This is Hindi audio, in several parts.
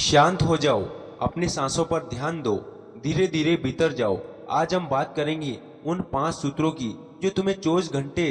शांत हो जाओ, अपनी सांसों पर ध्यान दो, धीरे धीरे भीतर जाओ। आज हम बात करेंगे उन 5 सूत्रों की जो तुम्हें 24 घंटे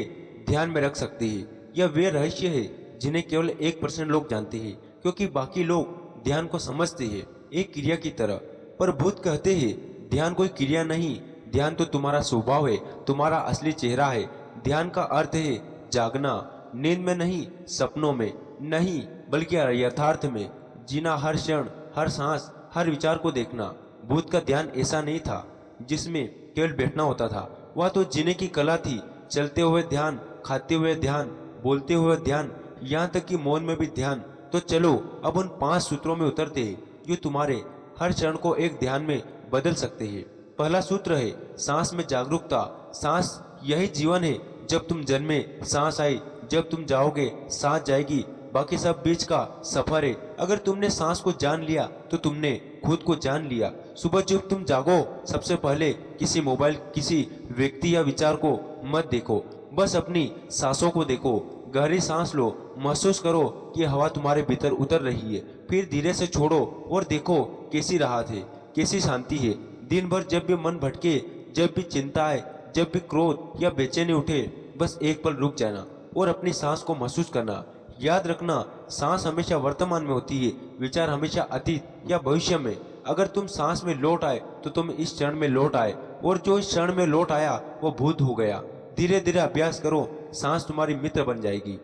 ध्यान में रख सकती है। यह वे रहस्य है जिन्हें केवल 1% लोग जानते हैं, क्योंकि बाकी लोग ध्यान को समझते हैं एक क्रिया की तरह। पर भूत कहते हैं ध्यान कोई क्रिया नहीं, ध्यान तो तुम्हारा स्वभाव है, तुम्हारा असली चेहरा है। ध्यान का अर्थ है जागना, नींद में नहीं, सपनों में नहीं, बल्कि यथार्थ में जीना, हर क्षण, हर सांस, हर विचार को देखना। भूत का ध्यान ऐसा नहीं था जिसमें केवल बैठना होता था, वह तो जीने की कला थी। चलते हुए ध्यान, खाते हुए ध्यान, बोलते हुए ध्यान, यहाँ तक कि मौन में भी ध्यान। तो चलो अब उन 5 सूत्रों में उतरते हैं जो तुम्हारे हर क्षण को एक ध्यान में बदल सकते हैं। पहला सूत्र है सांस में जागरूकता। सांस यही जीवन है। जब तुम जन्मे सांस आई, जब तुम जाओगे सांस जाएगी, बाकी सब बीच का सफर है। अगर तुमने सांस को जान लिया तो तुमने खुद को जान लिया। सुबह जब तुम जागो सबसे पहले किसी मोबाइल, किसी व्यक्ति या विचार को मत देखो, बस अपनी सांसों को देखो। गहरी सांस लो, महसूस करो कि हवा तुम्हारे भीतर उतर रही है, फिर धीरे से छोड़ो और देखो कैसी राहत है, कैसी शांति है। दिन भर जब भी मन भटके, जब भी चिंता आए, जब भी क्रोध या बेचैनी उठे, बस एक पल रुक जाना और अपनी सांस को महसूस करना। याद रखना, सांस हमेशा वर्तमान में होती है, विचार हमेशा अतीत या भविष्य में। अगर तुम सांस में लौट आए तो तुम इस क्षण में लौट आए, और जो इस क्षण में लौट आया वो भूत हो गया। धीरे धीरे अभ्यास करो, सांस तुम्हारी मित्र बन जाएगी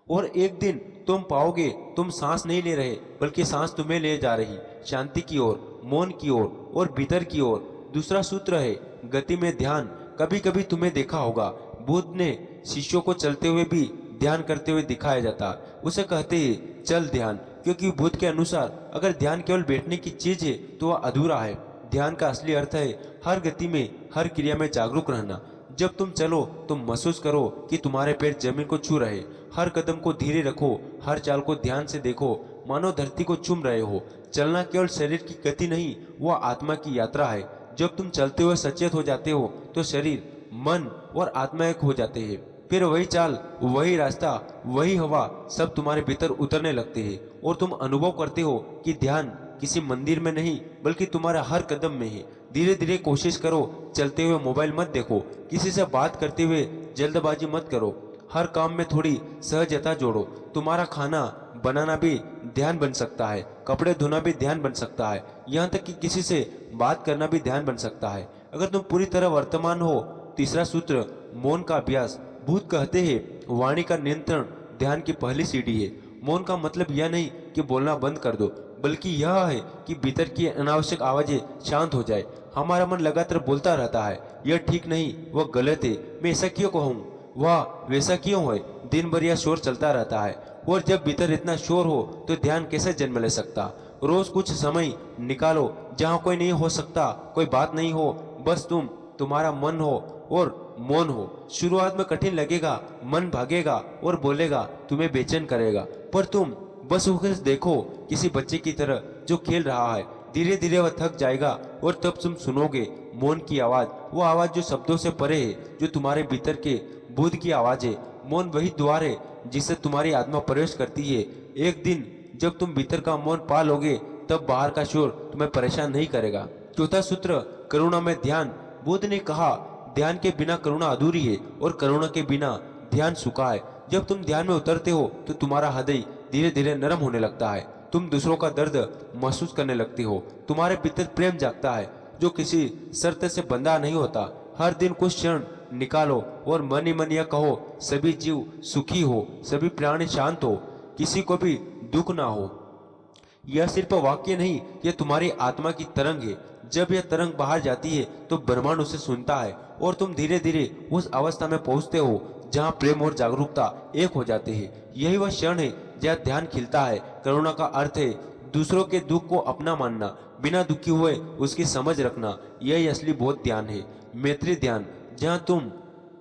और एक दिन तुम पाओगे तुम सांस नहीं ले रहे, बल्कि सांस तुम्हें ले जा रही, शांति की ओर, मौन की ओर और भीतर की ओर। दूसरा सूत्र है गति में ध्यान। कभी कभी तुम्हें देखा होगा बुद्ध ने शिष्यों को चलते हुए भी ध्यान करते हुए दिखाया जाता। उसे कहते हैं चल ध्यान, क्योंकि बुद्ध के अनुसार अगर ध्यान केवल बैठने की चीज है तो वह अधूरा है। ध्यान का असली अर्थ है हर गति में, हर क्रिया में जागरूक रहना। जब तुम चलो तो महसूस करो कि तुम्हारे पैर जमीन को छू रहे, हर कदम को धीरे रखो, हर चाल को ध्यान से देखो, मानो धरती को चूम रहे हो। चलना केवल शरीर की गति नहीं, वह आत्मा की यात्रा है। जब तुम चलते हुए सचेत हो जाते हो तो शरीर, मन और आत्मा एक हो जाते हैं। फिर वही चाल, वही रास्ता, वही हवा सब तुम्हारे भीतर उतरने लगते हैं और तुम अनुभव करते हो कि ध्यान किसी मंदिर में नहीं, बल्कि तुम्हारे हर कदम में है। धीरे धीरे कोशिश करो, चलते हुए मोबाइल मत देखो, किसी से बात करते हुए जल्दबाजी मत करो, हर काम में थोड़ी सहजता जोड़ो। तुम्हारा खाना बनाना भी ध्यान बन सकता है, कपड़े धोना भी ध्यान बन सकता है, यहाँ तक कि किसी से बात करना भी ध्यान बन सकता है, अगर तुम पूरी तरह वर्तमान हो। तीसरा सूत्र मौन का अभ्यास। भूत कहते हैं वाणी का नियंत्रण ध्यान की पहली सीढ़ी है। मौन का मतलब यह नहीं कि बोलना बंद कर दो, बल्कि यह है कि भीतर की अनावश्यक आवाजें शांत हो जाए। हमारा मन लगातार बोलता रहता है, यह ठीक नहीं, वह गलत है, मैं ऐसा क्यों कहूँ, वह वैसा क्यों है। दिन भर यह शोर चलता रहता है, और जब भीतर इतना शोर हो तो ध्यान कैसे जन्म ले सकता। रोज कुछ समय निकालो जहाँ कोई नहीं हो सकता, कोई बात नहीं हो, बस तुम्हारा मन हो और मौन हो। शुरुआत में कठिन लगेगा, मन भागेगा और बोलेगा, तुम्हें बेचैन करेगा, पर तुम बस उसे देखो किसी बच्चे की तरह जो खेल रहा है। धीरे धीरे वह थक जाएगा और तब तुम सुनोगे मौन की आवाज, वो आवाज जो शब्दों से परे है, जो तुम्हारे भीतर के बुद्ध की आवाज है। मौन वही द्वार है जिससे तुम्हारी आत्मा प्रवेश करती है। एक दिन जब तुम भीतर का मौन पा लोगे, तब बाहर का शोर तुम्हें परेशान नहीं करेगा। चौथा सूत्र करुणा में ध्यान। बुद्ध ने कहा ध्यान के बिना करुणा अधूरी है और करुणा के बिना ध्यान सूखा है। जब तुम ध्यान में उतरते हो तो तुम्हारा हृदय धीरे धीरे नरम होने लगता है, तुम दूसरों का दर्द महसूस करने लगते हो, तुम्हारे भीतर प्रेम जागता है जो किसी शर्त से बंधा नहीं होता। हर दिन कुछ क्षण निकालो और मन ही मन यह कहो, सभी जीव सुखी हो, सभी प्राणी शांत हो, किसी को भी दुख ना हो। यह सिर्फ वाक्य नहीं, यह तुम्हारी आत्मा की तरंग है। जब यह तरंग बाहर जाती है तो ब्रह्मांड उसे सुनता है और तुम धीरे धीरे उस अवस्था में पहुंचते हो जहां प्रेम और जागरूकता एक हो जाते हैं। यही वह क्षण है जहाँ ध्यान खिलता है। करुणा का अर्थ है दूसरों के दुख को अपना मानना, बिना दुखी हुए उसकी समझ रखना। यही असली बौद्ध ध्यान है। मैत्री ध्यान, जहाँ तुम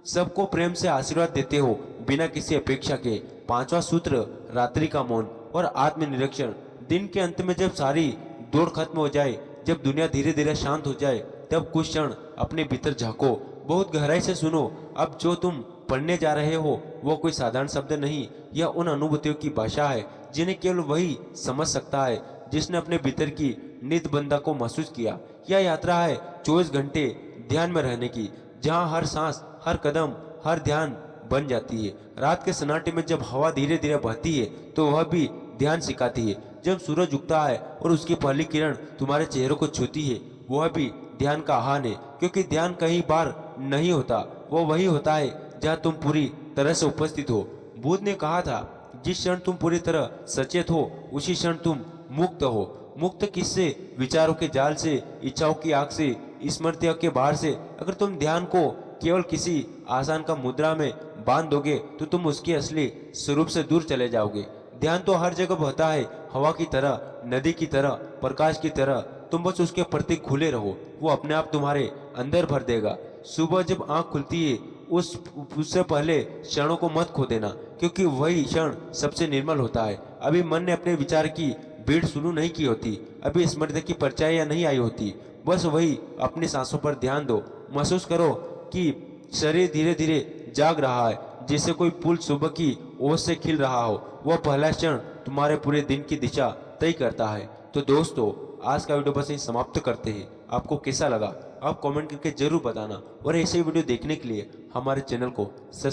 सबको प्रेम से आशीर्वाद देते हो बिना किसी अपेक्षा के। पांचवा सूत्र रात्रि का मौन और आत्मनिरीक्षण। दिन के अंत में जब सारी दौड़ खत्म हो जाए, जब दुनिया धीरे धीरे शांत हो जाए, तब कुछ क्षण अपने भीतर झांको, बहुत गहराई से सुनो। अब जो तुम पढ़ने जा रहे हो वो कोई साधारण शब्द नहीं, यह उन अनुभूतियों की भाषा है जिन्हें केवल वही समझ सकता है जिसने अपने भीतर की नितबंधा को महसूस किया। यह यात्रा है 24 घंटे ध्यान में रहने की, जहां हर सांस, हर कदम, हर ध्यान बन जाती है। रात के सन्नाटे में जब हवा धीरे धीरे बहती है तो वह भी ध्यान सिखाती है। जब सूरज उगता है और उसकी पहली किरण तुम्हारे चेहरे को छूती है, वह भी ध्यान का आह्वान है। क्योंकि ध्यान कहीं बार नहीं होता, वो वही होता है जहाँ तुम पूरी तरह से उपस्थित हो। बुद्ध ने कहा था, जिस क्षण तुम पूरी तरह सचेत हो उसी क्षण तुम मुक्त हो। मुक्त किससे? विचारों के जाल से, इच्छाओं की आग से, स्मृतियों के बाहर से। अगर तुम ध्यान को केवल किसी आसान का मुद्रा में बांध दोगे तो तुम उसके असली स्वरूप से दूर चले जाओगे। ध्यान तो हर जगह बहता है, हवा की तरह, नदी की तरह, प्रकाश की तरह। तुम बस उसके प्रति खुले रहो, वो अपने आप तुम्हारे अंदर भर देगा। सुबह जब आंख खुलती है उससे पहले क्षणों को मत खो देना, क्योंकि वही क्षण सबसे निर्मल होता है। अभी मन ने अपने विचार की भीड़ शुरू नहीं की होती, अभी स्मृति की परछाइयां नहीं आई होती। बस वही अपनी सांसों पर ध्यान दो। महसूस करो कि शरीर धीरे धीरे जाग रहा है, जैसे कोई फूल सुबह की ओस से खिल रहा हो। वह पहला क्षण तुम्हारे पूरे दिन की दिशा तय करता है। तो दोस्तों, आज का वीडियो बस यहीं समाप्त करते हैं। आपको कैसा लगा आप कमेंट करके जरूर बताना, और ऐसे वीडियो देखने के लिए हमारे चैनल को सब्सक्राइब